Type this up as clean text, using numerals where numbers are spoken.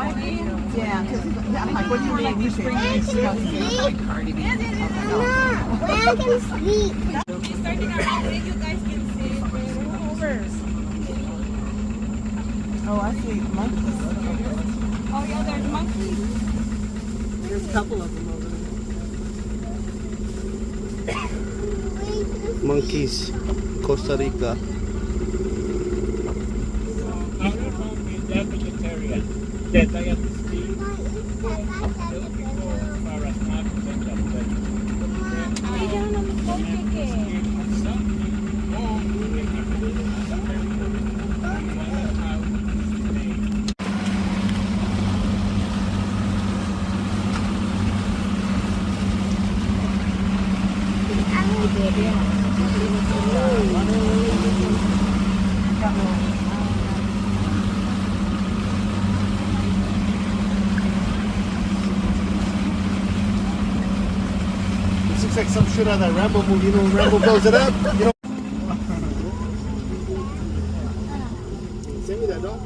might be. Yeah, because I'm like, what do you mean? You say, Cardi B. Where I can sleep. She's starting around there. You guys can see it over. Oh, I see monkeys. Oh yeah, there's monkeys. There's a couple of them over there. Monkeys, Costa Rica. They're vegetarian. They diet is meat. Ay, ya no me toque. This looks like some shit out of that Rambo movie. You know when Rambo blows it up? You know? Send me that, dog.